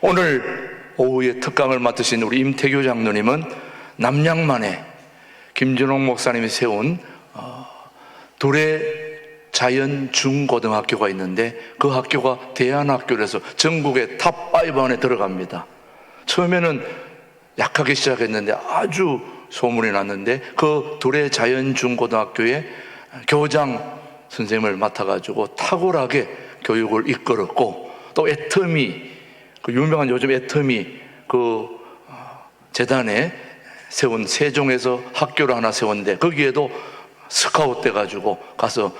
오늘 오후에 특강을 맡으신 우리 임태규 장로님은 남양만에 김준홍 목사님이 세운 도래 자연 중고등학교가 있는데 그 학교가 대안학교라서 전국의 탑5 안에 들어갑니다. 처음에는 약하게 시작했는데 아주 소문이 났는데 그 도래 자연 중고등학교의 교장 선생님을 맡아가지고 탁월하게 교육을 이끌었고, 또 애터미, 그 유명한 요즘 애터미 그 재단에 세운 세종에서 학교를 하나 세웠는데 거기에도 스카웃 돼가지고 가서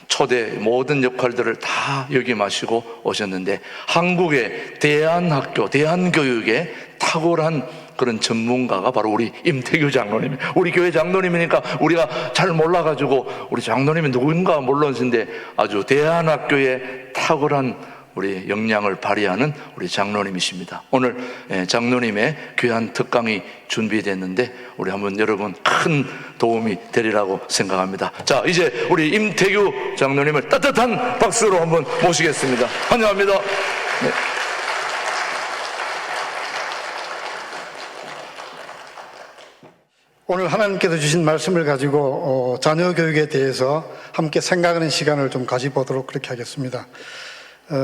초대 모든 역할들을 다 역임하시고 오셨는데, 한국의 대안학교, 대안교육에 탁월한 그런 전문가가 바로 우리 임태규 장로님. 우리 교회 장로님이니까 우리가 잘 몰라가지고 우리 장로님이 누군가 몰랐는데 아주 대안학교에 탁월한 우리 역량을 발휘하는 우리 장로님이십니다. 오늘 장로님의 귀한 특강이 준비됐는데 우리 한번 여러분 큰 도움이 되리라고 생각합니다. 자, 이제 우리 임태규 장로님을 따뜻한 박수로 한번 모시겠습니다. 환영합니다. 네. 오늘 하나님께서 주신 말씀을 가지고 자녀 교육에 대해서 함께 생각하는 시간을 좀 가져보도록 그렇게 하겠습니다.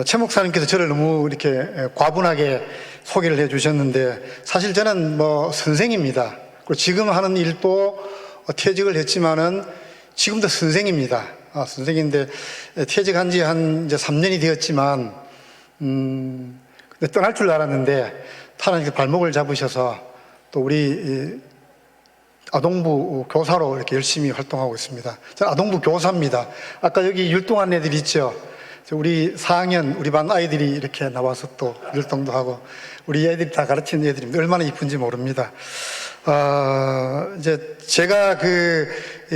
최 목사님께서 저를 너무 이렇게 과분하게 소개를 해 주셨는데, 사실 저는 선생입니다. 그리고 지금 하는 일도 퇴직을 했지만은 지금도 선생입니다. 선생인데 퇴직한 지 이제 3년이 되었지만, 근데 떠날 줄 알았는데 하나님께서 발목을 잡으셔서 또 우리 아동부 교사로 이렇게 열심히 활동하고 있습니다. 저는 아동부 교사입니다. 아까 여기 율동한 애들 있죠? 우리 4학년 우리 반 아이들이 이렇게 나와서 또 율동도 하고, 우리 애들이 다 가르치는 애들입니다. 얼마나 이쁜지 모릅니다. 이제 제가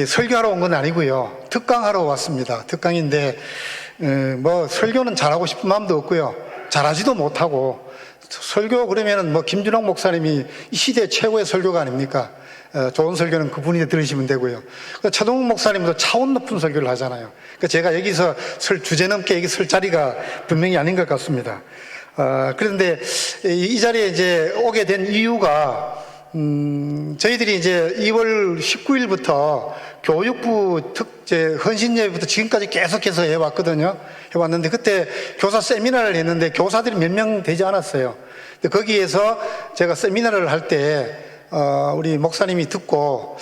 설교하러 온 건 아니고요. 특강하러 왔습니다. 특강인데, 설교는 잘하고 싶은 마음도 없고요. 잘하지도 못하고, 설교 그러면은 김준홍 목사님이 이 시대 최고의 설교가 아닙니까? 좋은 설교는 그분이 들으시면 되고요. 차동욱 목사님도 차원 높은 설교를 하잖아요. 제가 여기서 주제 넘게 여기 설 자리가 분명히 아닌 것 같습니다. 그런데 이 자리에 이제 오게 된 이유가, 저희들이 이제 2월 19일부터 교육부 헌신예배부터 지금까지 계속해서 해왔거든요. 해왔는데 그때 교사 세미나를 했는데 교사들이 몇 명 되지 않았어요. 근데 거기에서 제가 세미나를 할 때 우리 목사님이 듣고,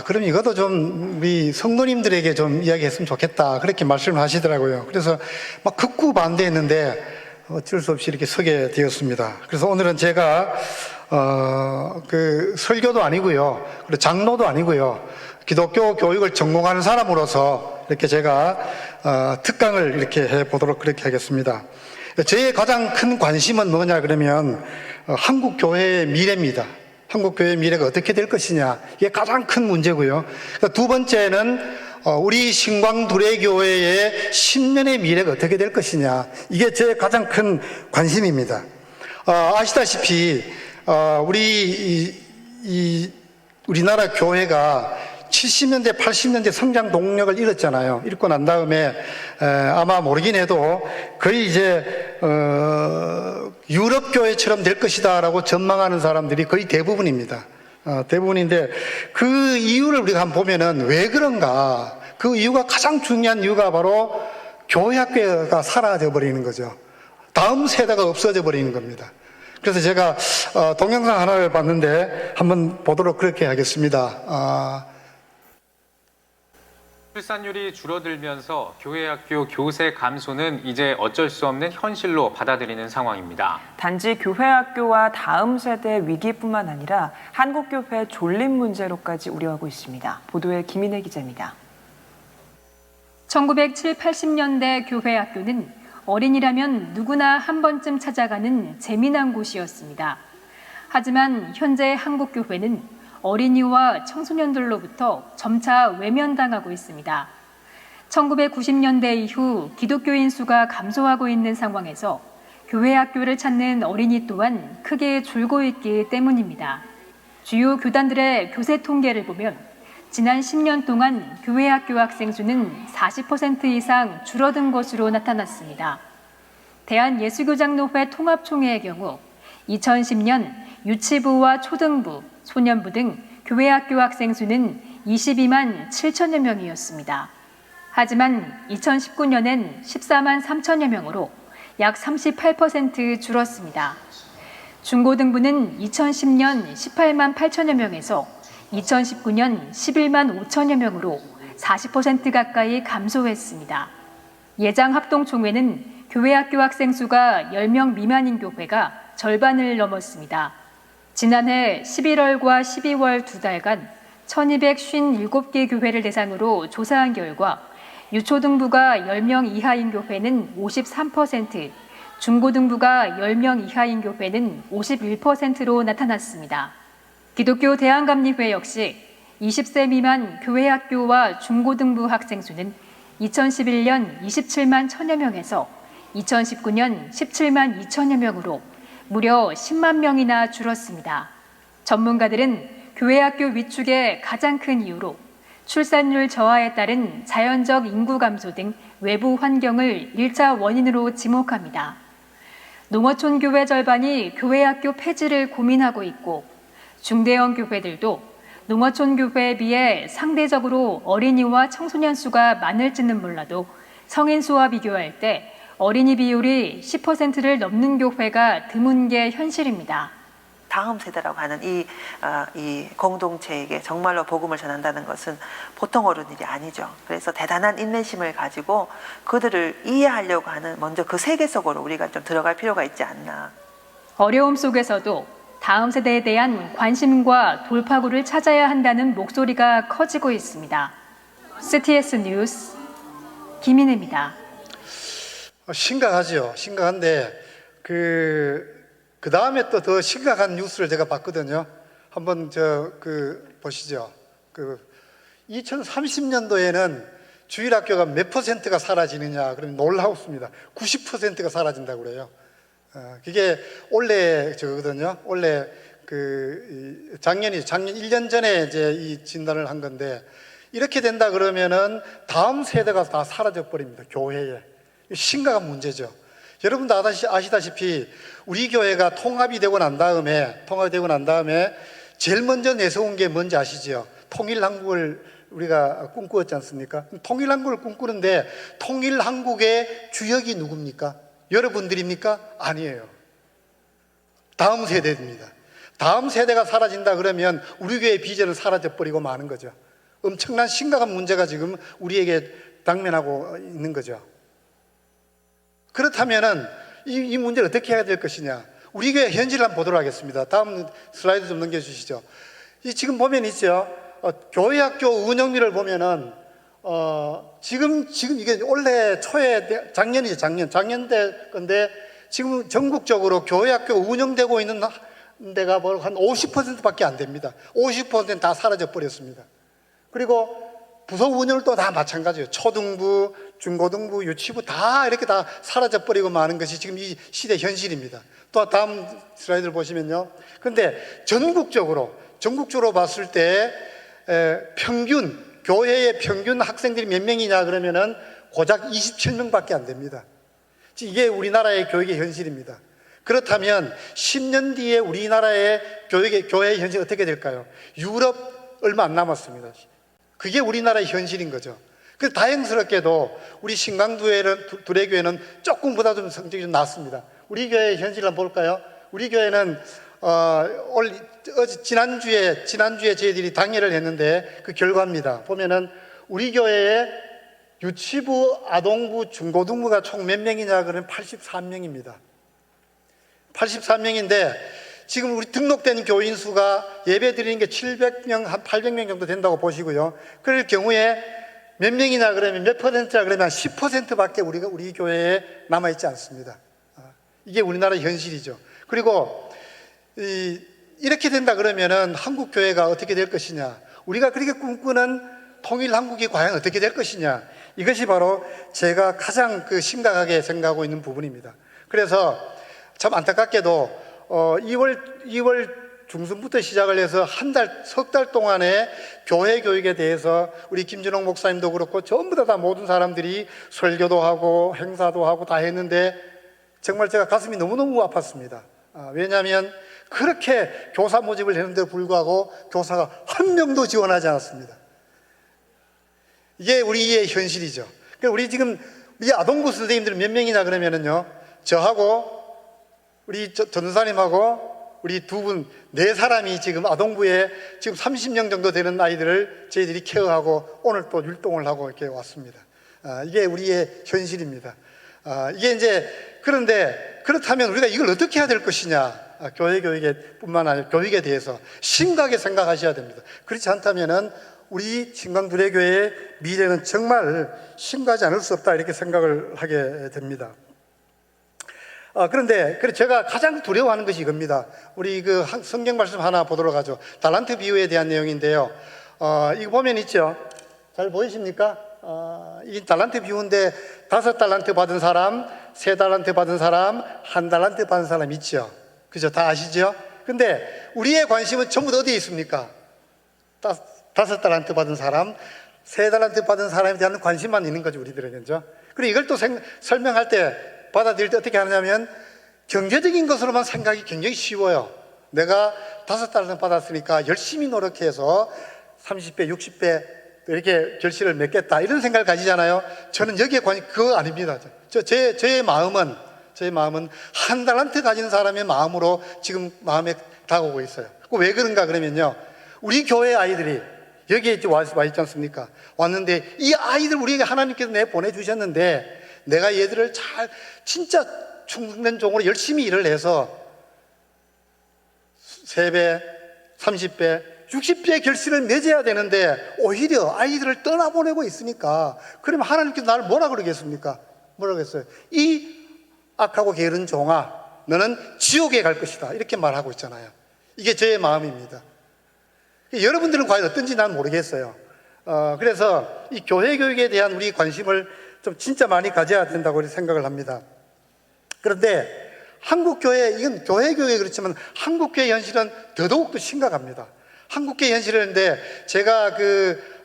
그럼 이것도 좀 우리 성도님들에게 좀 이야기했으면 좋겠다, 그렇게 말씀을 하시더라고요. 그래서 막 극구 반대했는데 어쩔 수 없이 이렇게 서게 되었습니다. 그래서 오늘은 제가 설교도 아니고요, 그리고 장로도 아니고요, 기독교 교육을 전공하는 사람으로서 이렇게 제가 특강을 이렇게 해보도록 그렇게 하겠습니다. 저의 가장 큰 관심은 뭐냐 그러면 한국 교회의 미래입니다. 한국 교회의 미래가 어떻게 될 것이냐, 이게 가장 큰 문제고요. 두 번째는 우리 신광두레교회의 10년의 미래가 어떻게 될 것이냐, 이게 제 가장 큰 관심입니다. 아시다시피 우리나라 교회가 70년대, 80년대 성장 동력을 잃었잖아요. 잃고 난 다음에 아마 모르긴 해도 거의 이제 유럽 교회처럼 될 것이다라고 전망하는 사람들이 거의 대부분입니다. 대부분인데 그 이유를 우리가 한번 보면은 왜 그런가? 그 이유가, 가장 중요한 이유가 바로 교회학교가 사라져 버리는 거죠. 다음 세대가 없어져 버리는 겁니다. 그래서 제가 동영상 하나를 봤는데 한번 보도록 그렇게 하겠습니다. 출산율이 줄어들면서 교회학교 교세 감소는 이제 어쩔 수 없는 현실로 받아들이는 상황입니다. 단지 교회학교와 다음 세대 위기뿐만 아니라 한국교회 존립 문제로까지 우려하고 있습니다. 보도에 김인혜 기자입니다. 1970, 80년대 교회학교는 어린이라면 누구나 한 번쯤 찾아가는 재미난 곳이었습니다. 하지만 현재 한국교회는 어린이와 청소년들로부터 점차 외면당하고 있습니다. 1990년대 이후 기독교인 수가 감소하고 있는 상황에서 교회 학교를 찾는 어린이 또한 크게 줄고 있기 때문입니다. 주요 교단들의 교세 통계를 보면 지난 10년 동안 교회 학교 학생 수는 40% 이상 줄어든 것으로 나타났습니다. 대한예수교장로회 통합총회의 경우 2010년 유치부와 초등부, 소년부 등 교회학교 학생 수는 22만 7천여 명이었습니다. 하지만 2019년엔 14만 3천여 명으로 약 38% 줄었습니다. 중고등부는 2010년 18만 8천여 명에서 2019년 11만 5천여 명으로 40% 가까이 감소했습니다. 예장합동총회는 교회학교 학생 수가 10명 미만인 교회가 절반을 넘었습니다. 지난해 11월과 12월 두 달간 1257개 교회를 대상으로 조사한 결과 유초등부가 10명 이하인 교회는 53%, 중고등부가 10명 이하인 교회는 51%로 나타났습니다. 기독교 대한감리회 역시 20세 미만 교회학교와 중고등부 학생 수는 2011년 27만 1천여 명에서 2019년 17만 2천여 명으로 무려 10만 명이나 줄었습니다. 전문가들은 교회학교 위축의 가장 큰 이유로 출산율 저하에 따른 자연적 인구 감소 등 외부 환경을 1차 원인으로 지목합니다. 농어촌 교회 절반이 교회학교 폐지를 고민하고 있고 중대형 교회들도 농어촌 교회에 비해 상대적으로 어린이와 청소년 수가 많을지는 몰라도 성인 수와 비교할 때 어린이 비율이 10%를 넘는 교회가 드문 게 현실입니다. 다음 세대라고 하는 이 공동체에게 정말로 복음을 전한다는 것은 보통 어려운 일이 아니죠. 그래서 대단한 인내심을 가지고 그들을 이해하려고 하는 먼저 그 세계 속으로 우리가 좀 들어갈 필요가 있지 않나. 어려움 속에서도 다음 세대에 대한 관심과 돌파구를 찾아야 한다는 목소리가 커지고 있습니다. CTS 뉴스 김인혜입니다. 심각하죠. 심각한데 그 다음에 또 더 심각한 뉴스를 제가 봤거든요. 한번 보시죠. 2030년도에는 주일학교가 몇 %가 사라지느냐? 그러면 놀라웠습니다. 90%가 사라진다고 그래요. 그게 원래 저거거든요. 원래 작년 1년 전에 이제 이 진단을 한 건데 이렇게 된다 그러면은 다음 세대가 다 사라져 버립니다. 교회에. 심각한 문제죠. 여러분도 아시다시피 우리 교회가 통합이 되고 난 다음에 제일 먼저 내세운 게 뭔지 아시죠? 통일한국을 우리가 꿈꾸었지 않습니까? 통일한국을 꿈꾸는데 통일한국의 주역이 누굽니까? 여러분들입니까? 아니에요. 다음 세대입니다. 다음 세대가 사라진다 그러면 우리 교회의 비전은 사라져버리고 마는 거죠. 엄청난 심각한 문제가 지금 우리에게 당면하고 있는 거죠. 그렇다면은 이 문제를 어떻게 해야 될 것이냐? 우리 교회 현실을 한번 보도록 하겠습니다. 다음 슬라이드 좀 넘겨주시죠. 지금 보면 있죠. 교회학교 운영비를 보면은 지금 이게 올해 초에 작년 때 건데 지금 전국적으로 교회학교 운영되고 있는 데가 한 50%밖에 안 됩니다. 50%는 다 사라져 버렸습니다. 그리고 부서 운영을 또 다 마찬가지예요. 초등부, 중고등부, 유치부 다 이렇게 다 사라져 버리고 마는 것이 지금 이 시대 현실입니다. 또 다음 슬라이드를 보시면요. 그런데 전국적으로 봤을 때 교회의 평균 학생들이 몇 명이냐 그러면은 고작 27명밖에 안 됩니다. 이게 우리나라의 교육의 현실입니다. 그렇다면 10년 뒤에 우리나라의 교회의 현실이 어떻게 될까요? 유럽 얼마 안 남았습니다. 그게 우리나라의 현실인 거죠. 그래서 다행스럽게도 우리 신강두레 교회는 조금보다 좀 성적이 좀 낮습니다. 우리 교회의 현실을 한번 볼까요? 우리 교회는 지난주에 저희들이 당회를 했는데 그 결과입니다. 보면은 우리 교회에 유치부, 아동부, 중고등부가 총 몇 명이냐 그러면 83명입니다. 83명인데 지금 우리 등록된 교인 수가 예배 드리는 게 700명, 한 800명 정도 된다고 보시고요. 그럴 경우에 몇 명이냐 그러면 몇 %라 그러면 10%밖에 우리 교회에 남아있지 않습니다. 이게 우리나라 현실이죠. 그리고 이렇게 된다 그러면은 한국 교회가 어떻게 될 것이냐, 우리가 그렇게 꿈꾸는 통일 한국이 과연 어떻게 될 것이냐, 이것이 바로 제가 가장 심각하게 생각하고 있는 부분입니다. 그래서 참 안타깝게도 2월 중순부터 시작을 해서 석 달 동안의 교회 교육에 대해서 우리 김준홍 목사님도 그렇고 전부 다 모든 사람들이 설교도 하고 행사도 하고 다 했는데 정말 제가 가슴이 너무너무 아팠습니다. 왜냐하면 그렇게 교사 모집을 했는데도 불구하고 교사가 한 명도 지원하지 않았습니다. 이게 우리의 현실이죠. 우리 지금 우리 아동부 선생님들 몇 명이나 그러면은요, 저하고 우리 전도사님하고 우리 두 분, 네 사람이 지금 아동부에 지금 30명 정도 되는 아이들을 저희들이 케어하고 오늘 또 율동을 하고 이렇게 왔습니다. 이게 우리의 현실입니다. 이게 이제 그런데 그렇다면 우리가 이걸 어떻게 해야 될 것이냐? 교회 뿐만 아니라 교육에 대해서 심각하게 생각하셔야 됩니다. 그렇지 않다면은 우리 신광두레교회의 미래는 정말 심각하지 않을 수 없다 이렇게 생각을 하게 됩니다. 그런데 제가 가장 두려워하는 것이 이겁니다. 우리 그 성경 말씀 하나 보도록 하죠. 달란트 비유에 대한 내용인데요. 이거 보면 있죠. 잘 보이십니까? 이 달란트 비유인데 5달란트 받은 사람, 3달란트 받은 사람, 1달란트 받은 사람 있죠. 그죠? 다 아시죠? 근데 우리의 관심은 전부 다 어디에 있습니까? 5달란트 받은 사람, 3달란트 받은 사람에 대한 관심만 있는 거죠, 우리들에게는죠. 그리고 이걸 또 설명할 때, 받아들일 때 어떻게 하냐면 경제적인 것으로만 생각이 굉장히 쉬워요. 내가 5달란트 받았으니까 열심히 노력해서 30배, 60배 이렇게 결실을 맺겠다 이런 생각을 가지잖아요. 저는 여기에 그거 아닙니다. 저의 마음은 1달란트 가진 사람의 마음으로 지금 마음에 다가오고 있어요. 왜 그런가 그러면요, 우리 교회 아이들이 여기에 와 있지 않습니까? 왔는데 이 아이들 우리에게 하나님께서 보내주셨는데 내가 얘들을 잘 진짜 충성된 종으로 열심히 일을 해서 3배, 30배, 60배의 결실을 맺어야 되는데 오히려 아이들을 떠나보내고 있으니까, 그러면 하나님께서 나를 뭐라 그러겠습니까? 뭐라고 했어요? 이 악하고 게으른 종아, 너는 지옥에 갈 것이다 이렇게 말하고 있잖아요. 이게 저의 마음입니다. 여러분들은 과연 어떤지 난 모르겠어요. 그래서 이 교회 교육에 대한 우리 관심을 좀 진짜 많이 가져야 된다고 생각을 합니다. 그런데 한국교회, 이건 교회 교육이 그렇지만 한국교회 현실은 더더욱 더 심각합니다. 한국교회 현실인데 제가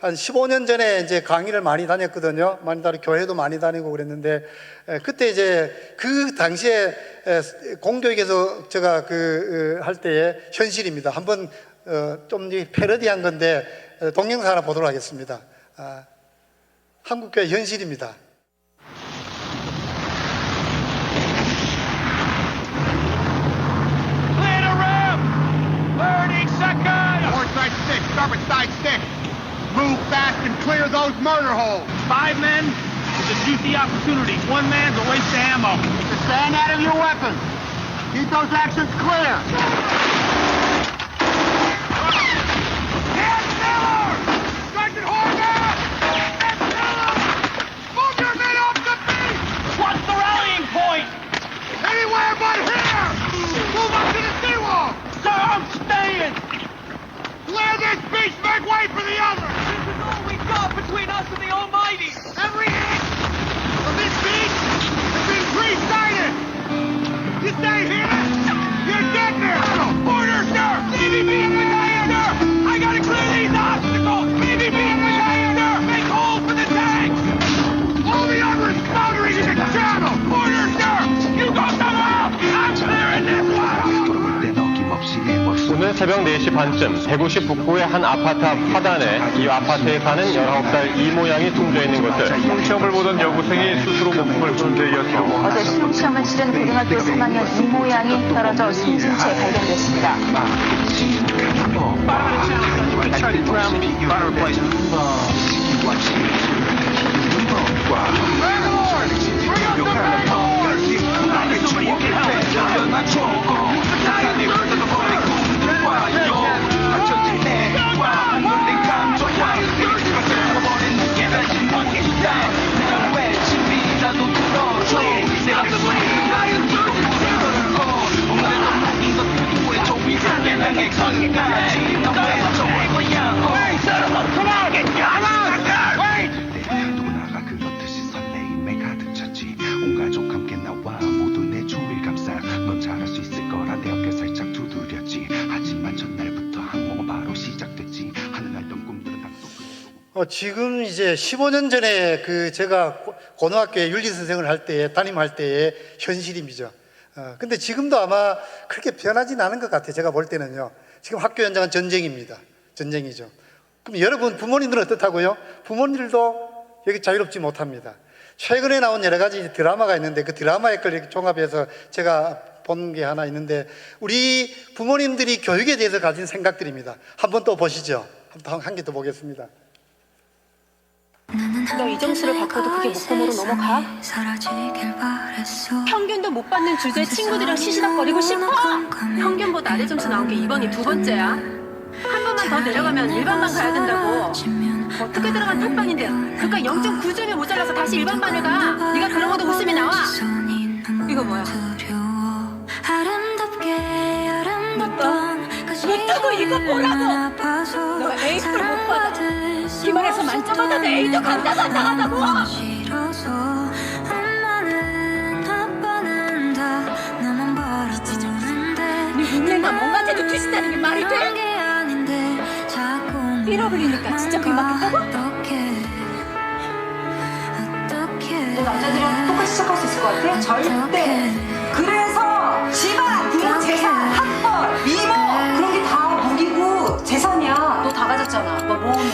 한 15년 전에 이제 강의를 많이 다녔거든요. 많이 다니고 교회도 많이 다니고 그랬는데, 그때 이제 그 당시에 공교육에서 제가 할 때의 현실입니다. 한번 좀 패러디한 건데 동영상 하나 보도록 하겠습니다. 한국교회 현실입니다. Clear the room! 30 seconds! North side 6, starboard side 6. Move fast and clear those murder holes. 5 men is a juicy opportunity. 1 man's a waste of ammo. Stand out of your weapons. Keep those actions clear. Get Miller! Strike it hard now! Get Miller! Move your men off the beach! What's the rallying point? Anywhere but here! Move up to the seawall! Sir, I'm staying! Clear this beach, make way for the other! This is all we've got between us and the Almighty! Every inch of this beach has been three-sided! You stay here, you're dead now! Order, sir! Navy beam battalion, sir! I gotta clear these obstacles! Navy beam battalion, sir! Make hole for the tanks! All the others countering in the channel! Order, sir! You go somewhere else! I'm clearing this one! 오늘 새벽 4시 반쯤 대구시 북구의 한 아파트 앞 화단에 이 아파트에 사는 19살 이 모양이 숨져 있는 것을 시험을 보던 여고생이 스스로 목숨을 건 데이었죠. 어제 실용시험을 치른 고등학교 3학년 이 모양이 떨어져 숨진 채 발견됐습니다. 누구나가 그렇듯이 설레임에 가득 찼지. 온 가족 함께 나와 모두 내 주위를 감싸. 넌 잘할 수 있을 거라 내 어깨 살짝 두드렸지. 하지만 첫날부터 항공은 바로 시작됐지. 하늘날던 꿈들은 다 지금 이제 15년 전에 제가 고등학교에 윤리 선생을 할 때에 담임할 때의 현실입니다. 근데 지금도 아마 그렇게 변하진 않은 것 같아요. 제가 볼 때는요. 지금 학교 현장은 전쟁입니다. 전쟁이죠. 그럼 여러분 부모님들은 어떻다고요? 부모님들도 여기 자유롭지 못합니다. 최근에 나온 여러 가지 드라마가 있는데 그 드라마의 걸 이렇게 종합해서 제가 본 게 하나 있는데 우리 부모님들이 교육에 대해서 가진 생각들입니다. 한번 또 보시죠. 한 개 더 보겠습니다. 너 이 점수를 받고도 그게 목표로 넘어가? 평균도 못 받는 주제에 친구들이랑 시시덕거리고 싶어? 평균보다 아래 점수 나온 게 이번이 2번째야. 한 번만 더 내려가면 일반반 가야 된다고. 어떻게 들어간 탑반인데 그니까 0.9점이 모자라서 다시 일반반을 가. 네가 그런 것도 웃음이 나와. 이거 뭐야? 못하고 이거 뭐라고? 너 A프를 못 받아. 기말에서 만점 받아도 A도 간다고. 네 눈에만 뭔가 제도 투신다는 게 말이 돼? 잃어버리니까 진짜 그만하겠다고? 너 남자들이랑 똑같이 시작할 수 있을 것 같아? 절대. 그래서 집안, 부모 재산, 학벌, 미모 그런 게 다 무기고 재산이야. 너 다 가졌잖아. 너 모으면.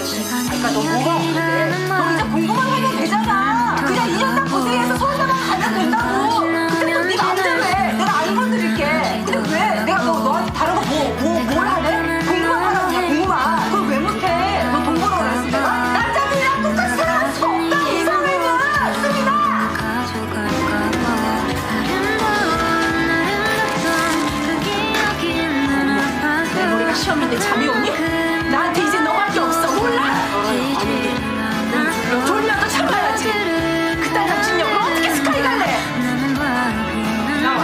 그러니까 너 뭐가 없는데. 너 이제 공부만 하면 되잖아. 그냥 2년 딱 고생해서 서울대만 가면 된다고. 그때부터 네 마음대로 해. 내가 안 건드릴게. 근데 왜? 내가 너한테 다른 거 뭘 하래? 공부만 하라고 그냥 공부만. 그걸 왜 못해? 너 돈 벌어 그랬어 내가? 남자들이랑 똑같이 살아갈 수 없다. 이 사회는. 씁니다. 내 머리가 시험인데 잠이 오니? 나한테 이제 너밖에 없어. 몰라? 졸려도 참아야지. 그딴 정신력으로 어떻게 스카이 갈래? 나와.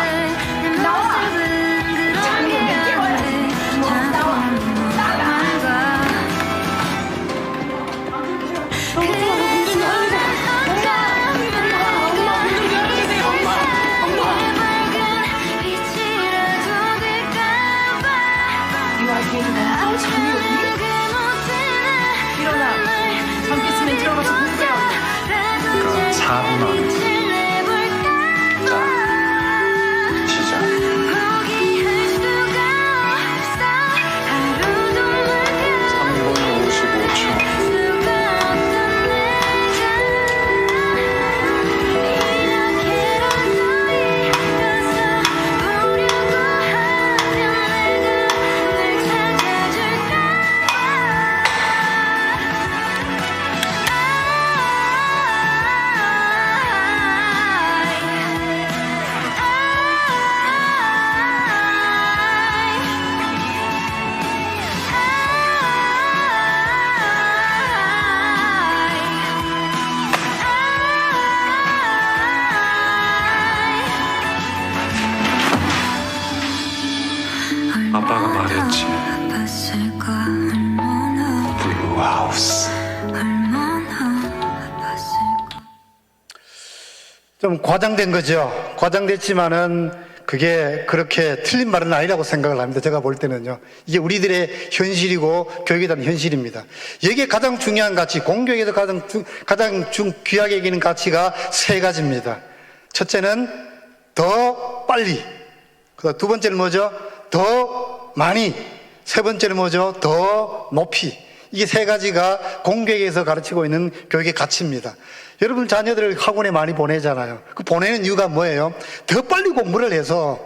잠이 오면 깨워야지. 나와. 잠이 오니? 일어나. 잠 깼으면 들어가서 공부해. 4분 안. 자, 시작. 3분 55초. 아빠가 말했지. 블루하우스. 좀 과장된 거죠. 과장됐지만은 그게 그렇게 틀린 말은 아니라고 생각을 합니다. 제가 볼 때는요. 이게 우리들의 현실이고 교육에 대한 현실입니다. 여기에 가장 중요한 가치, 공교육에서 가장 귀하게 여기는 가치가 세 가지입니다. 첫째는 더 빨리. 그다음 두 번째는 뭐죠? 더 많이. 세 번째는 뭐죠? 더 높이. 이게 세 가지가 공교육에서 가르치고 있는 교육의 가치입니다. 여러분 자녀들을 학원에 많이 보내잖아요. 그 보내는 이유가 뭐예요? 더 빨리 공부를 해서,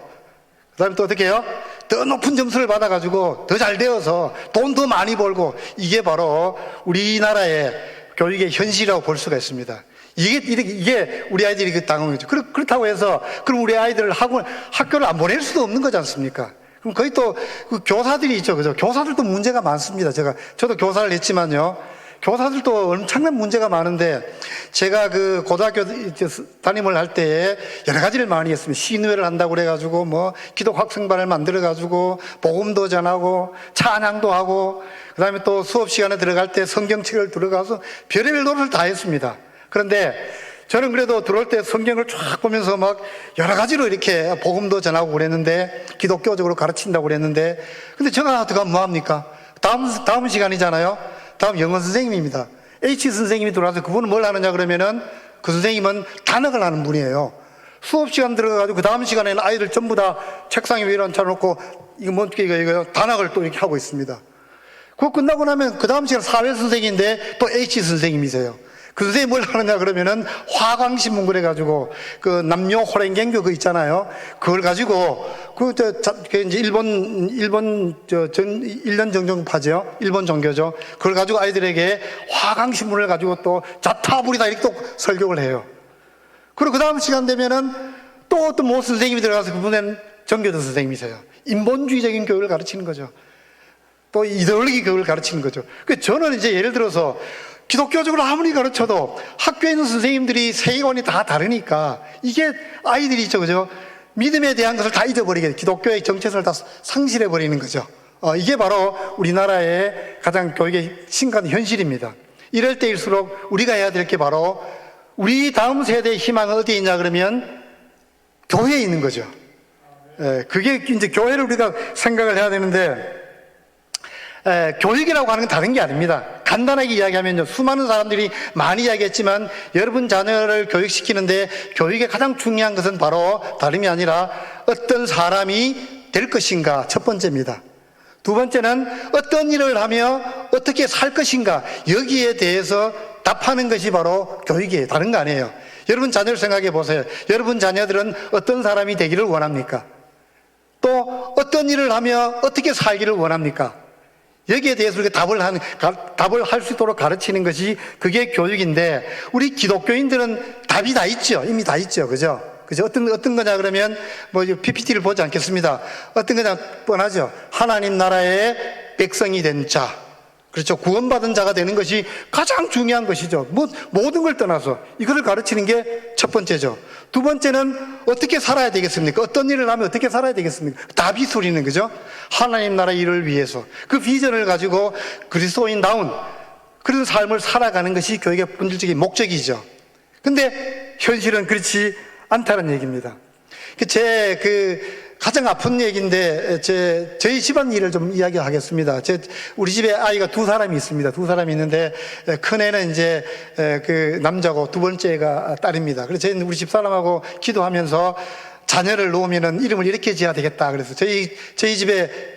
그 다음에 또 어떻게 해요? 더 높은 점수를 받아가지고 더 잘 되어서 돈 더 많이 벌고, 이게 바로 우리나라의 교육의 현실이라고 볼 수가 있습니다. 이게 우리 아이들이 그 당황이죠. 그렇다고 해서 그럼 우리 아이들을 학교를 안 보낼 수도 없는 거지 않습니까? 그럼 거의 또 그 교사들이 있죠. 그죠? 교사들도 문제가 많습니다. 저도 교사를 했지만요. 교사들도 엄청난 문제가 많은데, 제가 그 고등학교 담임을 할 때에 여러 가지를 많이 했습니다. 시누회를 한다고 그래가지고, 뭐, 기독 학생반을 만들어가지고, 복음도 전하고, 찬양도 하고, 그 다음에 또 수업 시간에 들어갈 때 성경책을 들어가서 별의별 노릇을 다 했습니다. 그런데 저는 그래도 들어올 때 성경을 쫙 보면서 막 여러 가지로 이렇게 복음도 전하고 그랬는데, 기독교적으로 가르친다고 그랬는데, 근데 제가 들어가면 뭐합니까? 다음 시간이잖아요. 다음 영어 선생님입니다. H 선생님이 들어와서 그분은 뭘 하느냐 그러면은, 그 선생님은 단어를 하는 분이에요. 수업 시간 들어가가지고 그 다음 시간에는 아이들 전부 다 책상에 위에 앉혀놓고 이거 뭔지 이거 단학을 또 이렇게 하고 있습니다. 그거 끝나고 나면 그 다음 시간 사회 선생인데 또 H 선생님이세요. 그 선생님이 뭘 하느냐 그러면은 화광신문 그래가지고 그 남녀 호랭갱교 그 있잖아요. 그걸 가지고 그 이제 일본 1년 정정파죠. 일본 종교죠. 그걸 가지고 아이들에게 화광신문을 가지고 또 자타불이다 이렇게 또 설교를 해요. 그리고 그 다음 시간 되면은 또 어떤 모 선생님이 들어가서 그분은 정교도 선생님이세요. 인본주의적인 교육을 가르치는 거죠. 또 이데올로기 교육을 가르치는 거죠. 그 저는 이제 예를 들어서 기독교적으로 아무리 가르쳐도 학교에 있는 선생님들이 세계관이 다 다르니까 이게 아이들이 있죠, 그죠? 믿음에 대한 것을 다 잊어버리게, 기독교의 정체성을 다 상실해버리는 거죠. 이게 바로 우리나라의 가장 교육의 심각한 현실입니다. 이럴 때일수록 우리가 해야 될 게 바로 우리 다음 세대의 희망은 어디에 있냐 그러면 교회에 있는 거죠. 그게 이제 교회를 우리가 생각을 해야 되는데, 교육이라고 하는 건 다른 게 아닙니다. 간단하게 이야기하면요, 수많은 사람들이 많이 이야기했지만 여러분 자녀를 교육시키는데 교육의 가장 중요한 것은 바로 다름이 아니라 어떤 사람이 될 것인가, 첫 번째입니다. 두 번째는 어떤 일을 하며 어떻게 살 것인가, 여기에 대해서 답하는 것이 바로 교육이에요. 다른 거 아니에요. 여러분 자녀를 생각해 보세요. 여러분 자녀들은 어떤 사람이 되기를 원합니까? 또 어떤 일을 하며 어떻게 살기를 원합니까? 여기에 대해서 우리가 답을 할 수 있도록 가르치는 것이 그게 교육인데, 우리 기독교인들은 답이 다 있죠. 이미 다 있죠. 그죠? 어떤 거냐 그러면 뭐 PPT를 보지 않겠습니다. 어떤 거냐 뻔하죠. 하나님 나라의 백성이 된 자. 그렇죠. 구원받은 자가 되는 것이 가장 중요한 것이죠. 모든 걸 떠나서 이거를 가르치는 게 첫 번째죠. 두 번째는 어떻게 살아야 되겠습니까? 어떤 일을 하면 어떻게 살아야 되겠습니까? 답이 소리는 거죠. 하나님 나라 일을 위해서 그 비전을 가지고 그리스도인다운 그런 삶을 살아가는 것이 교육의 본질적인 목적이죠. 근데 현실은 그렇지 않다는 얘기입니다. 가장 아픈 얘기인데, 저희 집안 일을 좀 이야기하겠습니다. 우리 집에 아이가 두 사람이 있습니다. 두 사람이 있는데, 큰 애는 이제, 남자고 두 번째가 딸입니다. 그래서 저희는 우리 집 사람하고 기도하면서 자녀를 놓으면은 이름을 이렇게 지어야 되겠다. 그래서 저희 집에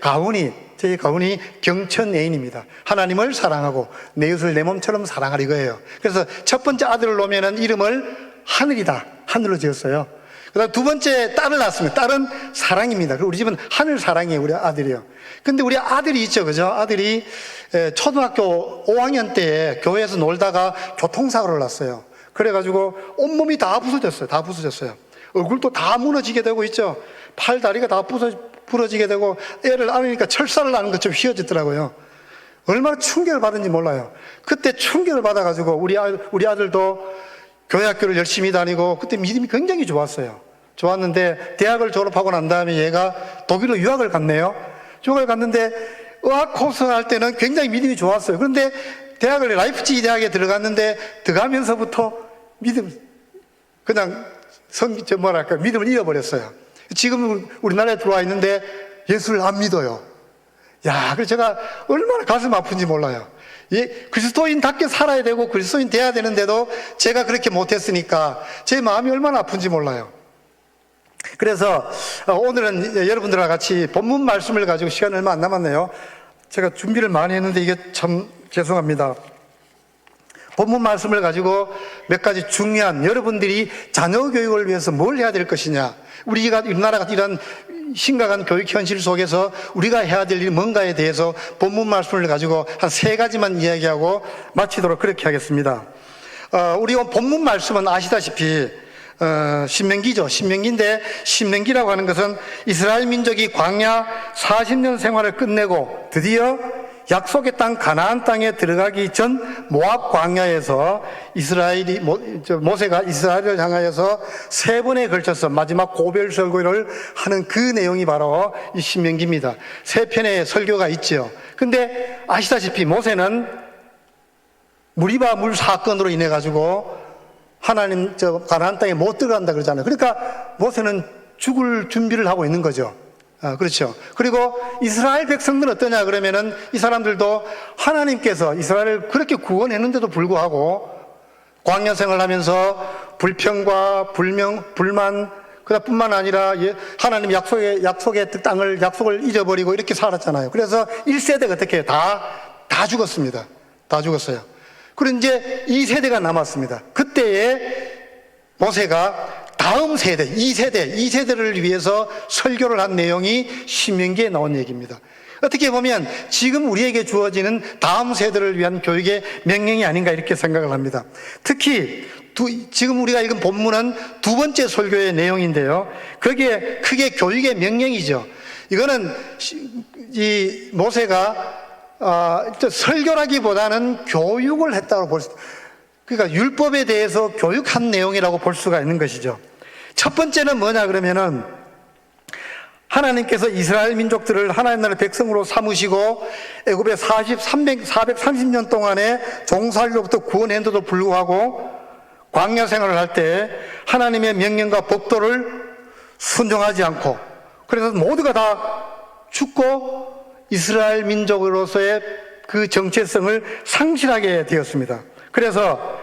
저희 가훈이 경천애인입니다. 하나님을 사랑하고 내 이웃을 내 몸처럼 사랑하라 이거예요. 그래서 첫 번째 아들을 놓으면은 이름을 하늘이다. 하늘로 지었어요. 그다음 두 번째 딸을 낳았습니다. 딸은 사랑입니다. 우리 집은 하늘 사랑이에요. 우리 아들이요. 근데 우리 아들이 있죠. 그죠? 아들이 초등학교 5학년 때에 교회에서 놀다가 교통사고를 났어요. 그래가지고 온몸이 다 부서졌어요. 다 부서졌어요. 얼굴도 다 무너지게 되고 있죠. 팔, 다리가 다 부러지게 되고, 애를 안으니까 철사를 나는 것처럼 휘어지더라고요. 얼마나 충격을 받은지 몰라요. 그때 충격을 받아가지고 우리 아들도 교회 학교를 열심히 다니고, 그때 믿음이 굉장히 좋았는데 대학을 졸업하고 난 다음에 얘가 독일로 유학을 갔네요. 유학을 갔는데 의학 코스 할 때는 굉장히 믿음이 좋았어요. 그런데 대학을 라이프치히 대학에 들어갔는데 들어가면서부터 믿음을 잃어버렸어요. 지금 우리나라에 들어와 있는데 예수를 안 믿어요. 그래서 제가 얼마나 가슴 아픈지 몰라요. 그리스도인답게 살아야 되고 그리스도인 돼야 되는데도 제가 그렇게 못했으니까 제 마음이 얼마나 아픈지 몰라요. 그래서 오늘은 여러분들과 같이 본문 말씀을 가지고 시간이 얼마 안 남았네요. 제가 준비를 많이 했는데 이게 참 죄송합니다. 본문 말씀을 가지고 몇 가지 중요한, 여러분들이 자녀 교육을 위해서 뭘 해야 될 것이냐, 우리나라가 이런 심각한 교육 현실 속에서 우리가 해야 될 일이 뭔가에 대해서 본문 말씀을 가지고 한 3가지만 이야기하고 마치도록 그렇게 하겠습니다. 우리 본문 말씀은 아시다시피 신명기죠. 신명기인데, 신명기라고 하는 것은 이스라엘 민족이 광야 40년 생활을 끝내고 드디어 약속의 땅 가나안 땅에 들어가기 전 모압 광야에서 모세가 이스라엘을 향하여서 3번에 걸쳐서 마지막 고별 설교를 하는 그 내용이 바로 이 신명기입니다. 3편의 설교가 있죠. 근데 아시다시피 모세는 무리바 물 사건으로 인해 가지고 하나님 가나안 땅에 못 들어간다 그러잖아요. 그러니까 모세는 죽을 준비를 하고 있는 거죠. 그렇죠. 그리고 이스라엘 백성들은 어떠냐 그러면은 이 사람들도 하나님께서 이스라엘을 그렇게 구원했는데도 불구하고 광야 생활을 하면서 불평과 불만, 그뿐만 아니라 하나님 약속의 약속을 잊어버리고 이렇게 살았잖아요. 그래서 1세대가 어떻게 해요? 다 죽었습니다. 다 죽었어요. 그리고 이제 2세대가 남았습니다. 그때에 모세가 다음 세대, 2세대를 위해서 설교를 한 내용이 신명기에 나온 얘기입니다. 어떻게 보면 지금 우리에게 주어지는 다음 세대를 위한 교육의 명령이 아닌가 이렇게 생각을 합니다. 특히 지금 우리가 읽은 본문은 두 번째 설교의 내용인데요. 거기에 크게 교육의 명령이죠. 이거는 이 모세가 설교라기보다는 교육을 했다고 볼 수, 그러니까 율법에 대해서 교육한 내용이라고 볼 수가 있는 것이죠. 첫 번째는 뭐냐 그러면은 하나님께서 이스라엘 민족들을 하나님 나라의 백성으로 삼으시고 애굽에 430년 동안의 종살이로부터 구원했는데도 불구하고 광야 생활을 할 때 하나님의 명령과 법도를 순종하지 않고 그래서 모두가 다 죽고 이스라엘 민족으로서의 그 정체성을 상실하게 되었습니다. 그래서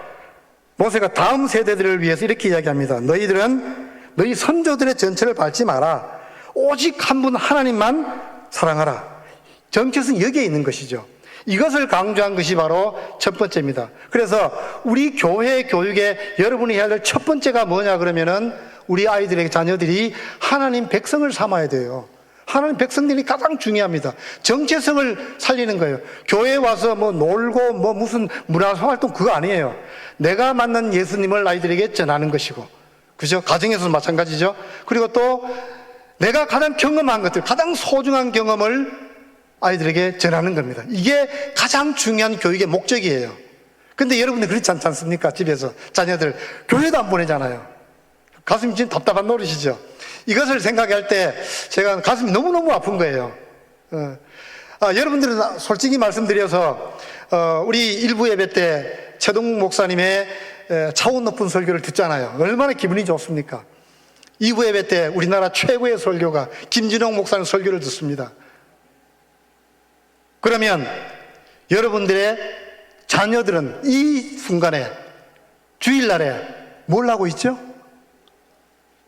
모세가 다음 세대들을 위해서 이렇게 이야기합니다. 너희 선조들의 전체를 밟지 마라. 오직 한 분 하나님만 사랑하라. 정체성이 여기에 있는 것이죠. 이것을 강조한 것이 바로 첫 번째입니다. 그래서 우리 교회 교육에 여러분이 해야 될 첫 번째가 뭐냐 그러면은 우리 아이들에게 자녀들이 하나님 백성을 삼아야 돼요. 하나님 백성들이 가장 중요합니다. 정체성을 살리는 거예요. 교회에 와서 뭐 놀고 뭐 무슨 문화활동 그거 아니에요. 내가 만난 예수님을 아이들에게 전하는 것이고, 그죠? 가정에서도 마찬가지죠. 그리고 또 내가 가장 경험한 것들, 가장 소중한 경험을 아이들에게 전하는 겁니다. 이게 가장 중요한 교육의 목적이에요. 근데 여러분들 그렇지 않지 않습니까? 집에서 자녀들 교회도 안 보내잖아요. 가슴이 지금 답답한 노릇이죠. 이것을 생각할 때 제가 가슴이 너무너무 아픈 거예요. 여러분들은 솔직히 말씀드려서 우리 일부 예배 때 최동국 목사님의 차원 높은 설교를 듣잖아요. 얼마나 기분이 좋습니까? 2부 예배 때 우리나라 최고의 설교가 김진홍 목사님 설교를 듣습니다. 그러면 여러분들의 자녀들은 이 순간에 주일날에 뭘 하고 있죠?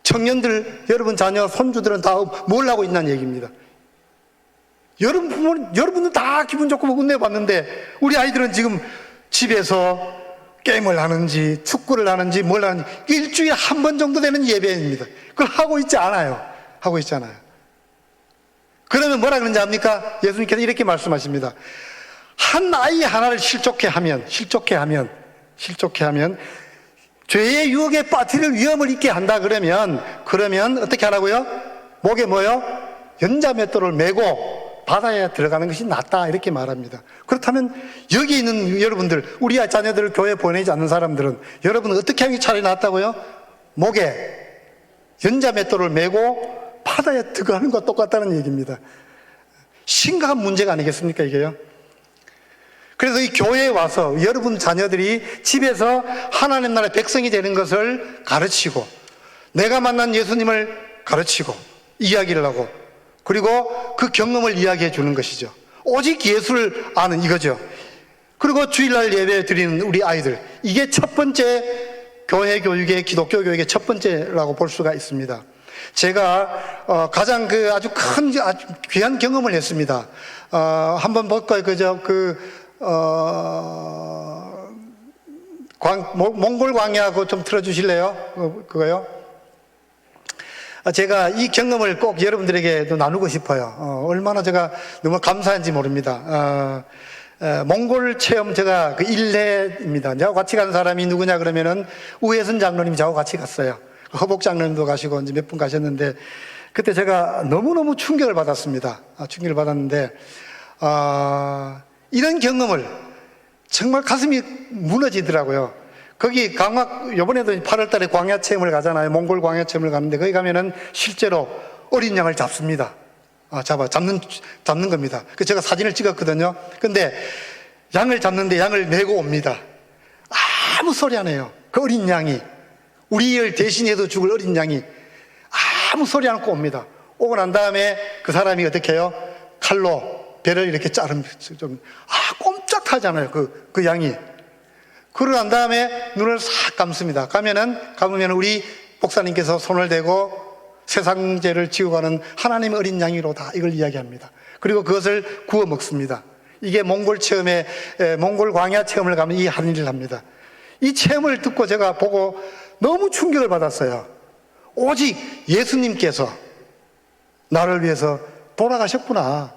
청년들, 여러분 자녀, 손주들은 다 뭘 하고 있냐는 얘기입니다. 여러분들 다 기분 좋고 은혜 받는데 우리 아이들은 지금 집에서 게임을 하는지 축구를 하는지 뭘 하는지 일주일에 한 번 정도 되는 예배입니다. 그걸 하고 있지 않아요. 하고 있지 않아요. 그러면 뭐라 그런지 압니까? 예수님께서 이렇게 말씀하십니다. 한 아이 하나를 실족해 하면 죄의 유혹에 빠뜨릴 위험을 있게 한다 그러면 어떻게 하라고요? 목에 뭐요? 연자맷돌을 메고 바다에 들어가는 것이 낫다 이렇게 말합니다. 그렇다면 여기 있는 여러분들, 우리 자녀들을 교회에 보내지 않는 사람들은 여러분은 어떻게 하는 게 차라리 낫다고요? 목에 연자맷돌을 메고 바다에 들어가는 것과 똑같다는 얘기입니다. 심각한 문제가 아니겠습니까 이게요? 그래서 이 교회에 와서 여러분 자녀들이 집에서 하나님 나라의 백성이 되는 것을 가르치고 내가 만난 예수님을 가르치고 이야기를 하고 그리고 그 경험을 이야기해 주는 것이죠. 오직 예수를 아는 이거죠. 그리고 주일날 예배 드리는 우리 아이들, 이게 첫 번째 교회 교육의, 기독교 교육의 첫 번째라고 볼 수가 있습니다. 제가 가장 아주 귀한 경험을 했습니다. 한번 볼까요? 몽골 광야 그거 좀 틀어주실래요? 그거요? 제가 이 경험을 꼭 여러분들에게 나누고 싶어요. 얼마나 제가 너무 감사한지 모릅니다. 몽골 체험 제가 1회입니다. 저하고 같이 간 사람이 누구냐 그러면은 우혜선 장로님이 저하고 같이 갔어요. 허복 장로님도 가시고 이제 몇 분 가셨는데 그때 제가 너무너무 충격을 받았습니다. 충격을 받았는데 이런 경험을 정말 가슴이 무너지더라고요. 거기 요번에도 8월 달에 광야 체험을 가잖아요. 몽골 광야 체험을 가는데 거기 가면은 실제로 어린 양을 잡습니다. 잡는 겁니다. 그래서 제가 사진을 찍었거든요. 근데 양을 잡는데 양을 메고 옵니다. 아무 소리 안 해요. 그 어린 양이, 우리를 대신해도 죽을 어린 양이 아무 소리 않고 옵니다. 오고 난 다음에 그 사람이 어떻게 해요? 칼로 배를 이렇게 자르면 꼼짝하잖아요. 그 양이. 그러고 난 다음에 눈을 싹 감습니다. 감으면 우리 목사님께서 손을 대고 세상죄를 지고 가는 하나님의 어린 양이로다, 이걸 이야기합니다. 그리고 그것을 구워 먹습니다. 이게 몽골 광야 체험을 가면 이 한 일을 합니다. 이 체험을 듣고 제가 보고 너무 충격을 받았어요. 오직 예수님께서 나를 위해서 돌아가셨구나.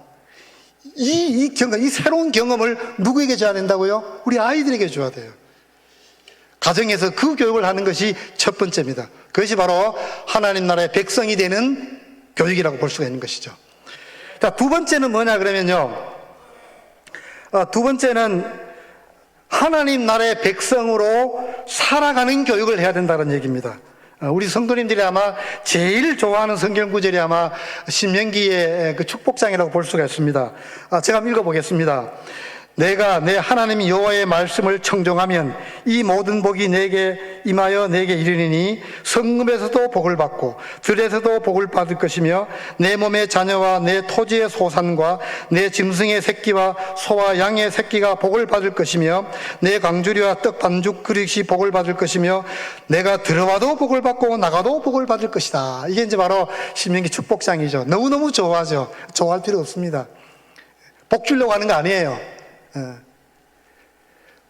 이 새로운 경험을 누구에게 줘야 된다고요? 우리 아이들에게 줘야 돼요. 가정에서 그 교육을 하는 것이 첫 번째입니다. 그것이 바로 하나님 나라의 백성이 되는 교육이라고 볼 수가 있는 것이죠. 자, 두 번째는 뭐냐 그러면요. 두 번째는 하나님 나라의 백성으로 살아가는 교육을 해야 된다는 얘기입니다. 우리 성도님들이 아마 제일 좋아하는 성경 구절이 아마 신명기의 그 축복장이라고 볼 수가 있습니다. 제가 한번 읽어보겠습니다. 내가 내 하나님 여호와의 말씀을 청종하면 이 모든 복이 내게 임하여 내게 이르리니 성읍에서도 복을 받고 들에서도 복을 받을 것이며 내 몸의 자녀와 내 토지의 소산과 내 짐승의 새끼와 소와 양의 새끼가 복을 받을 것이며 내 광주리와 떡 반죽 그릇이 복을 받을 것이며 내가 들어와도 복을 받고 나가도 복을 받을 것이다. 이게 이제 바로 신명기 축복장이죠. 너무너무 좋아하죠. 좋아할 필요 없습니다. 복 주려고 하는 거 아니에요.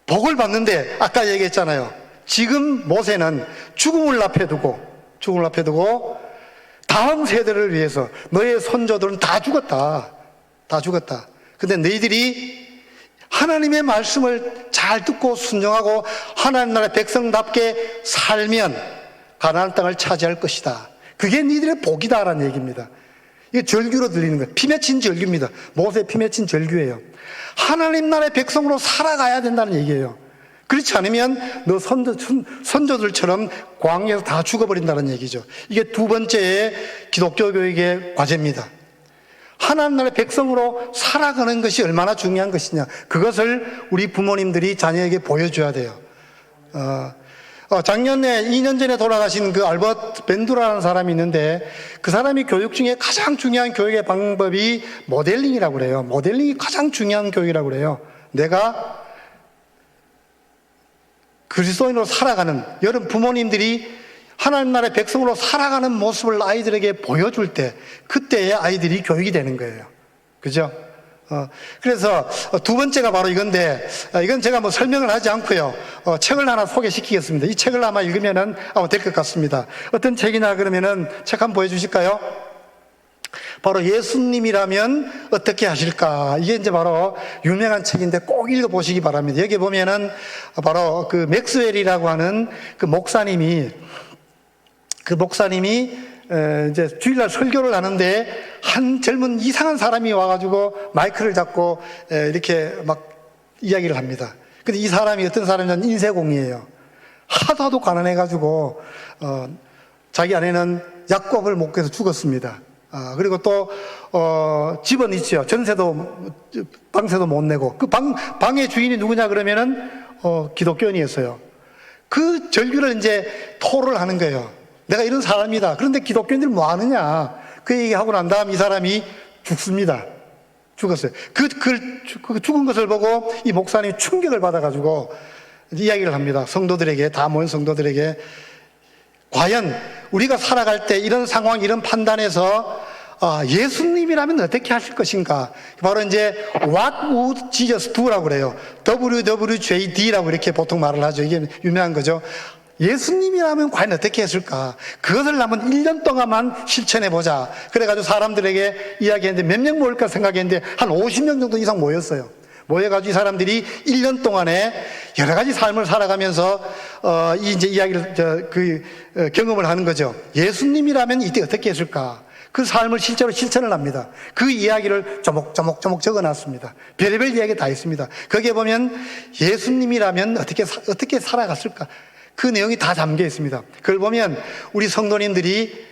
복을 받는데 아까 얘기했잖아요. 지금 모세는 죽음을 앞에 두고 다음 세대를 위해서 너의 손조들은 다 죽었다. 근데 너희들이 하나님의 말씀을 잘 듣고 순종하고 하나님 나라의 백성답게 살면 가나안 땅을 차지할 것이다. 그게 너희들의 복이다라는 얘기입니다. 이게 절규로 들리는 거예요. 피 맺힌 절규입니다. 모세 피 맺힌 절규예요. 하나님 나라의 백성으로 살아가야 된다는 얘기예요. 그렇지 않으면 너 선조들처럼 광야에서 다 죽어버린다는 얘기죠. 이게 두 번째의 기독교 교육의 과제입니다. 하나님 나라의 백성으로 살아가는 것이 얼마나 중요한 것이냐, 그것을 우리 부모님들이 자녀에게 보여줘야 돼요. 작년에 2년 전에 돌아가신 그 알버트 벤두라는 사람이 있는데 그 사람이 교육 중에 가장 중요한 교육의 방법이 모델링이라고 그래요. 모델링이 가장 중요한 교육이라고 그래요. 내가 그리스도인으로 살아가는, 여러분 부모님들이 하나님 나라의 백성으로 살아가는 모습을 아이들에게 보여줄 때 그때의 아이들이 교육이 되는 거예요. 그죠? 그래서 두 번째가 바로 이건데, 이건 제가 뭐 설명을 하지 않고요. 책을 하나 소개시키겠습니다. 이 책을 아마 읽으면은 아마 될 것 같습니다. 어떤 책이냐 그러면은 책 한번 보여주실까요? 바로 예수님이라면 어떻게 하실까? 이게 이제 바로 유명한 책인데 꼭 읽어보시기 바랍니다. 여기 보면은 바로 그 맥스웰이라고 하는 그 목사님이 이제 주일날 설교를 하는데 한 젊은 이상한 사람이 와가지고 마이크를 잡고 이렇게 막 이야기를 합니다. 근데 이 사람이 어떤 사람이냐면 인쇄공이에요. 하도 가난해가지고 자기 아내는 약값을 못 구해서 죽었습니다. 그리고 또 집은 있죠. 전세도 방세도 못 내고 그 방의 주인이 누구냐 그러면은 기독교인이었어요. 그 절규를 이제 토를 하는 거예요. 내가 이런 사람이다. 그런데 기독교인들이 뭐 하느냐. 그 얘기하고 난 다음 이 사람이 죽습니다. 죽었어요. 그 죽은 것을 보고 이 목사님이 충격을 받아가지고 이야기를 합니다. 성도들에게, 다 모인 성도들에게. 과연 우리가 살아갈 때 이런 상황, 이런 판단에서 예수님이라면 어떻게 하실 것인가. 바로 이제 What would Jesus do라고 그래요. WWJD라고 이렇게 보통 말을 하죠. 이게 유명한 거죠. 예수님이라면 과연 어떻게 했을까? 그것을 한번 1년 동안만 실천해보자. 그래가지고 사람들에게 이야기했는데 몇 명 모일까 생각했는데 한 50명 정도 이상 모였어요. 모여가지고 이 사람들이 1년 동안에 여러 가지 삶을 살아가면서 이제 이야기를 경험을 하는 거죠. 예수님이라면 이때 어떻게 했을까? 그 삶을 실제로 실천을 합니다. 그 이야기를 조목조목 적어놨습니다. 별의별 이야기 다 있습니다. 거기에 보면 예수님이라면 어떻게 살아갔을까? 그 내용이 다 담겨 있습니다. 그걸 보면 우리 성도님들이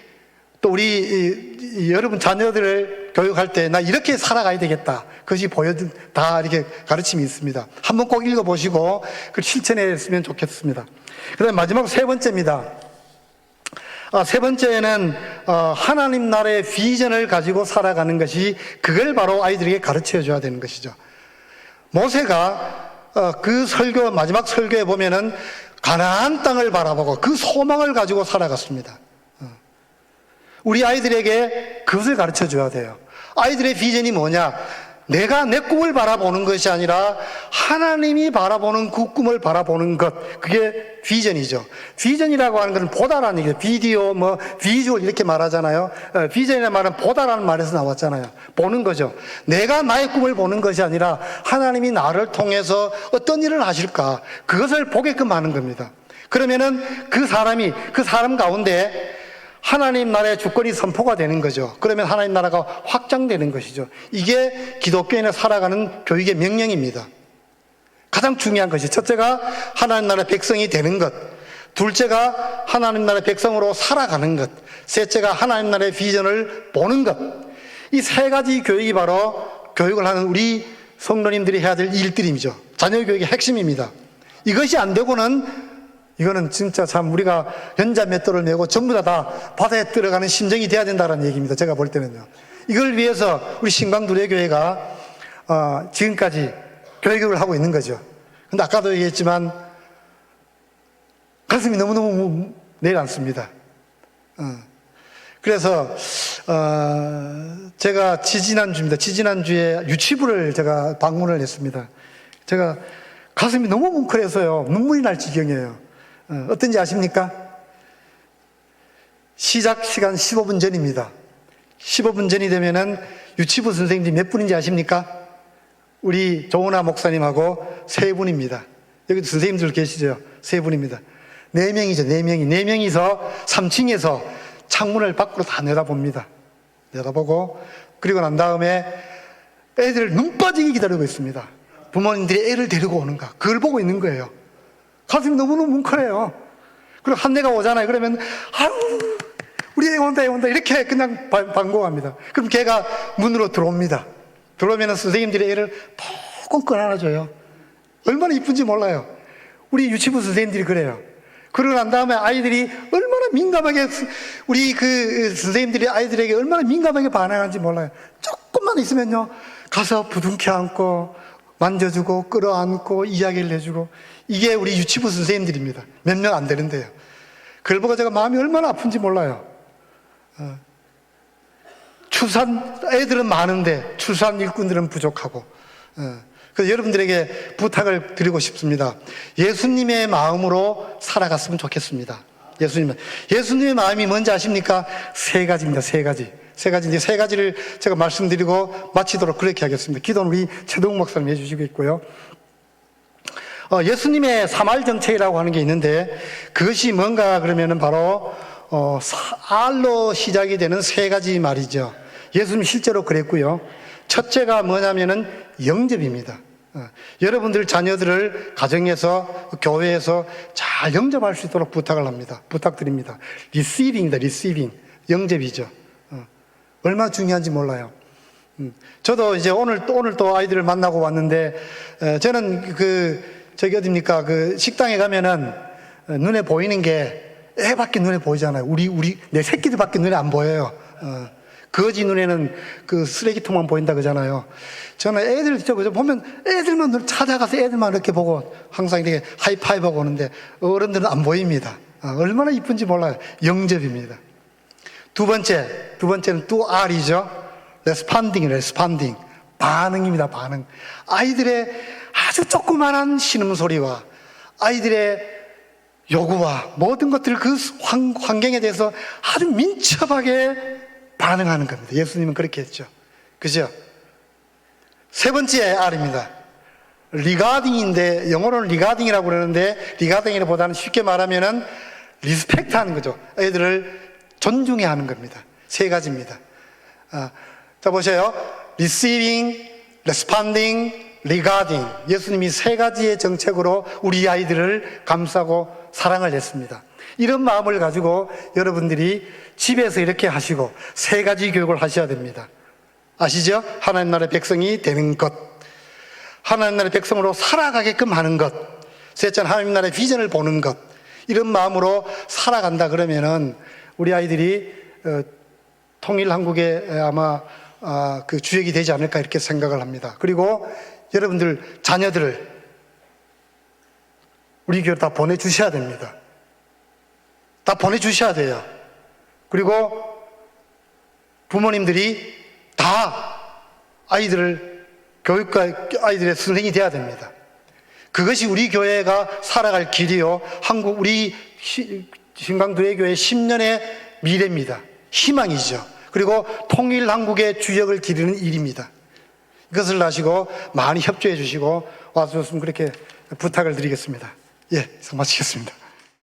또 우리 여러분 자녀들을 교육할 때 나 이렇게 살아가야 되겠다. 그것이 다 이렇게 가르침이 있습니다. 한번 꼭 읽어보시고 그걸 실천했으면 좋겠습니다. 그 다음에 마지막 세 번째입니다. 세 번째는 하나님 나라의 비전을 가지고 살아가는 것이, 그걸 바로 아이들에게 가르쳐 줘야 되는 것이죠. 모세가 그 설교, 마지막 설교에 보면은 가나안 땅을 바라보고 그 소망을 가지고 살아갔습니다. 우리 아이들에게 그것을 가르쳐 줘야 돼요. 아이들의 비전이 뭐냐? 내가 내 꿈을 바라보는 것이 아니라 하나님이 바라보는 그 꿈을 바라보는 것, 그게 비전이죠. 비전이라고 하는 것은 보다라는 얘기예요. 비디오, 비주얼 이렇게 말하잖아요. 비전이라는 말은 보다라는 말에서 나왔잖아요. 보는 거죠. 내가 나의 꿈을 보는 것이 아니라 하나님이 나를 통해서 어떤 일을 하실까, 그것을 보게끔 하는 겁니다. 그러면은 그 사람 가운데 하나님 나라의 주권이 선포가 되는 거죠. 그러면 하나님 나라가 확장되는 것이죠. 이게 기독교인을 살아가는 교육의 명령입니다. 가장 중요한 것이, 첫째가 하나님 나라의 백성이 되는 것, 둘째가 하나님 나라의 백성으로 살아가는 것, 셋째가 하나님 나라의 비전을 보는 것. 이 세 가지 교육이 바로 교육을 하는 우리 성도님들이 해야 될 일들이죠. 자녀 교육의 핵심입니다. 이것이 안 되고는, 이거는 진짜 참 우리가 연자맷돌을 메고 전부 다 바다에 들어가는 심정이 돼야 된다는 얘기입니다. 제가 볼 때는요. 이걸 위해서 우리 신광두레교회가 지금까지 교육을 하고 있는 거죠. 근데 아까도 얘기했지만 가슴이 너무너무 내려앉습니다. 그래서 제가 지지난주에 유치부를 제가 방문을 했습니다. 제가 가슴이 너무 뭉클해서요, 눈물이 날 지경이에요. 어떤지 아십니까? 시작 시간 15분 전입니다. 15분 전이 되면은 유치부 선생님들이 몇 분인지 아십니까? 우리 조은아 목사님하고 세 분입니다. 여기도 선생님들 계시죠? 세 분입니다. 네 명이죠. 네 명이서 3층에서 창문을 밖으로 다 내다봅니다. 내다보고, 그리고 난 다음에 애들을 눈 빠지게 기다리고 있습니다. 부모님들이 애를 데리고 오는가, 그걸 보고 있는 거예요. 가슴이 너무너무 뭉클해요. 그리고 한 대가 오잖아요. 그러면 아유, 우리 애 온다 이렇게 그냥 반가워합니다. 그럼 걔가 문으로 들어옵니다. 들어오면 선생님들이 애를 펑펑 안아줘요. 얼마나 이쁜지 몰라요. 우리 유치부 선생님들이 그래요. 그러고 난 다음에 아이들이 얼마나 민감하게, 우리 그 선생님들이 아이들에게 얼마나 민감하게 반응하는지 몰라요. 조금만 있으면요, 가서 부둥켜 안고 만져주고 끌어안고 이야기를 해주고, 이게 우리 유치부 선생님들입니다. 몇 명 안 되는데요. 그걸 보고 제가 마음이 얼마나 아픈지 몰라요. 애들은 많은데 출산 일꾼들은 부족하고. 그래서 여러분들에게 부탁을 드리고 싶습니다. 예수님의 마음으로 살아갔으면 좋겠습니다. 예수님의 마음이 뭔지 아십니까? 세 가지입니다. 세 가지인데, 세 가지를 제가 말씀드리고 마치도록 그렇게 하겠습니다. 기도는 우리 최동욱 목사님 해주시고 있고요. 예수님의 사말 정책이라고 하는 게 있는데, 그것이 뭔가 그러면은 바로 R로 시작이 되는 세 가지 말이죠. 예수님 실제로 그랬고요. 첫째가 뭐냐면은 영접입니다. 여러분들 자녀들을 가정에서, 교회에서 잘 영접할 수 있도록 부탁드립니다. 리시빙, 영접이죠. 얼마나 중요한지 몰라요. 저도 이제 오늘 또 아이들을 만나고 왔는데, 저는 어딥니까? 식당에 가면은 눈에 보이는 게 애밖에 눈에 보이잖아요. 내 새끼들밖에 눈에 안 보여요. 거지 눈에는 그 쓰레기통만 보인다 그러잖아요. 저는 애들 보면 애들만 눈 찾아가서 애들만 이렇게 보고 항상 이렇게 하이파이브하고 오는데, 어른들은 안 보입니다. 얼마나 이쁜지 몰라요. 영접입니다. 두 번째는 또 R이죠. 레스판딩. 반응입니다. 반응. 아이들의 아주 조그만한 신음소리와 아이들의 요구와 모든 것들, 그 환경에 대해서 아주 민첩하게 반응하는 겁니다. 예수님은 그렇게 했죠. 그죠? 세 번째 R입니다. 리가딩인데, 영어로는 리가딩이라고 그러는데, 리가딩보다는 쉽게 말하면은 리스펙트 하는 거죠. 애들을 존중해야 하는 겁니다. 세 가지입니다. 자, 보세요. Receiving, Responding, Regarding. 예수님이 세 가지의 정책으로 우리 아이들을 감싸고 사랑을 했습니다. 이런 마음을 가지고 여러분들이 집에서 이렇게 하시고 세 가지 교육을 하셔야 됩니다. 아시죠? 하나님 나라의 백성이 되는 것, 하나님 나라의 백성으로 살아가게끔 하는 것, 셋째는 하나님 나라의 비전을 보는 것. 이런 마음으로 살아간다 그러면은 우리 아이들이 통일 한국에 아마 그 주역이 되지 않을까 이렇게 생각을 합니다. 그리고 여러분들 자녀들을 우리 교회로 다 보내주셔야 됩니다. 다 보내주셔야 돼요. 그리고 부모님들이 다 교육과 아이들의 선생이 되어야 됩니다. 그것이 우리 교회가 살아갈 길이요, 우리 신강두회교회 10년의 미래입니다. 희망이죠. 그리고 통일 한국의 주역을 기르는 일입니다. 이것을 아시고 많이 협조해 주시고 와주셨으면 그렇게 부탁을 드리겠습니다. 예, 이상 마치겠습니다.